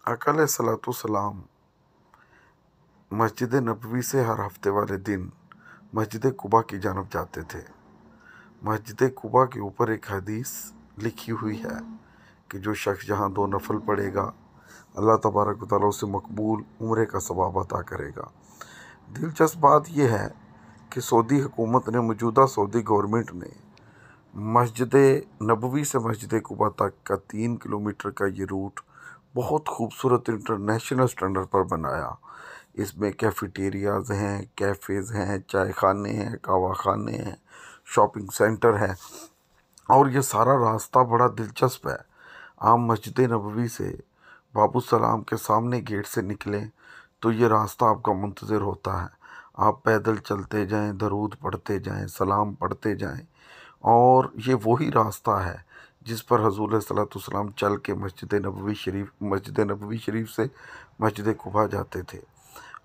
आका अलैहिस्सलातु सलाम मस्जिद नबवी से हर हफ्ते वाले दिन मस्जिद कुबा की जानब जाते थे। मस्जिद कुबा के ऊपर एक हदीस लिखी हुई है कि जो शख्स जहाँ 2 नफल पढ़ेगा, अल्लाह तबारक व तआला उसे मकबूल उम्रे का सवाब अता करेगा। दिलचस्प बात यह है कि सऊदी हुकूमत ने, मौजूदा सऊदी गवर्नमेंट ने मस्जिद नबवी से मस्जिद कुबा तक का 3 किलोमीटर का ये रूट बहुत खूबसूरत इंटरनेशनल स्टैंडर्ड पर बनाया। इसमें कैफेटेरियाज़ हैं, कैफ़ेज़ हैं, चाय खाने हैं, कहवा खाने हैं, शॉपिंग सेंटर है। और ये सारा रास्ता बड़ा दिलचस्प है। आप मस्जिद नबवी से बाबू सलाम के सामने गेट से निकलें तो ये रास्ता आपका मुंतज़िर होता है। आप पैदल चलते जाएं, दरूद पढ़ते जाएं, सलाम पढ़ते जाएं, और ये वही रास्ता है जिस पर हज़ूर सल्लल्लाहु अलैहि वसल्लम चल के मस्जिद नबवी शरीफ से मस्जिद कुबा जाते थे।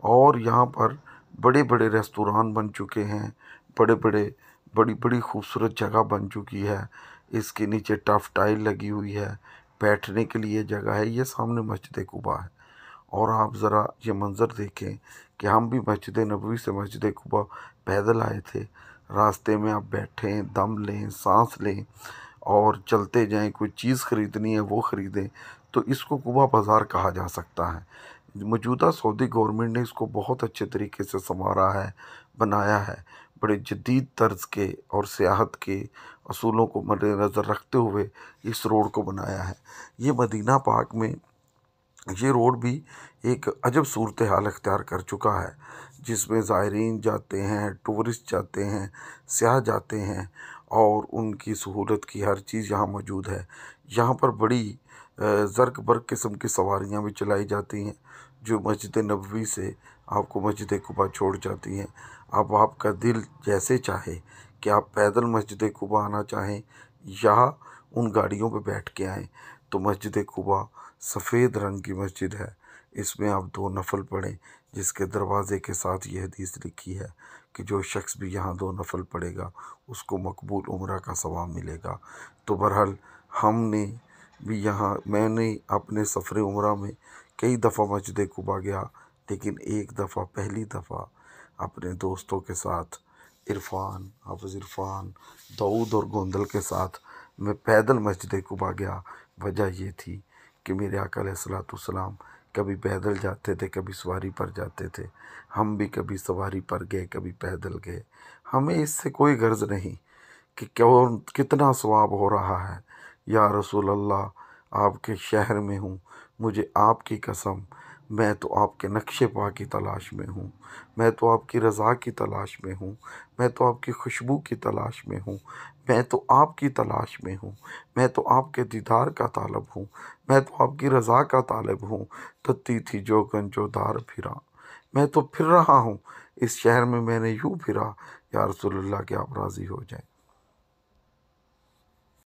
और यहाँ पर बड़े बड़े रेस्तोरां बन चुके हैं, बड़े बड़े बड़ी बड़ी खूबसूरत जगह बन चुकी है। इसके नीचे टफ टाइल लगी हुई है, बैठने के लिए जगह है। ये सामने मस्जिद कुबा है। और आप ज़रा ये मंज़र देखें कि हम भी मस्जिद नबवी से मस्जिद कुबा पैदल आए थे। रास्ते में आप बैठें, दम लें, सांस लें और चलते जाएं। कोई चीज़ ख़रीदनी है वो ख़रीदें, तो इसको कुबा बाज़ार कहा जा सकता है। मौजूदा सऊदी गवर्नमेंट ने इसको बहुत अच्छे तरीके से संवारा है, बनाया है। बड़े जदीद तर्ज के और सियाहत के असूलों को मद्देनज़र रखते हुए इस रोड को बनाया है। ये मदीना पाक में ये रोड भी एक अजब सूरत हाल अख्तियार कर चुका है, जिसमें ज़ायरीन जाते हैं, टूरिस्ट जाते हैं, सियाह जाते हैं, और उनकी सहूलत की हर चीज़ यहाँ मौजूद है। यहाँ पर बड़ी ज़र्क बर्क किस्म की सवारियाँ भी चलाई जाती हैं जो मस्जिद नबवी से आपको मस्जिद कुबा छोड़ जाती हैं। अब आपका दिल जैसे चाहे कि आप पैदल मस्जिद कुबा आना चाहें या उन गाड़ियों पे बैठ के आएँ, तो मस्जिद कुबा सफ़ेद रंग की मस्जिद है। इसमें आप 2 नफल पढ़ें, जिसके दरवाज़े के साथ ये हदीस लिखी है कि जो शख्स भी यहाँ 2 नफल पढ़ेगा उसको मकबूल उम्रा का सवाब मिलेगा। तो बहरहाल मैंने अपने सफ़र उम्रा में कई दफ़ा मस्जिद कुबा गया, लेकिन एक दफ़ा, पहली दफ़ा अपने दोस्तों के साथ, हाफ़िज़ इरफ़ान, दाऊद और गोंदल के साथ मैं पैदल मस्जिद कुबा गया। वजह ये थी कि मेरे आका अलैहिस्सलातु वस्सलाम कभी पैदल जाते थे, कभी सवारी पर जाते थे। हम भी कभी सवारी पर गए, कभी पैदल गए। हमें इससे कोई गर्ज़ नहीं कि क्यों कितना सवाब हो रहा है। या रसूल अल्लाह, आपके शहर में हूँ, मुझे आपकी कसम, मैं तो आपके नक्शे पा की तलाश में हूँ, मैं तो आपकी रज़ा की तलाश में हूँ, मैं तो आपकी खुशबू की तलाश में हूँ, मैं तो आपकी तलाश में हूँ, मैं तो आपके दीदार का तालब हूँ, मैं तो आपकी रज़ा का तालब हूँ। तत्ती थी जो गंजोदार फिरा, मैं तो फिर रहा हूँ इस शहर में, मैंने यूँ फिरा। या रसूलुल्लाह कि आप राज़ी हो जाएं।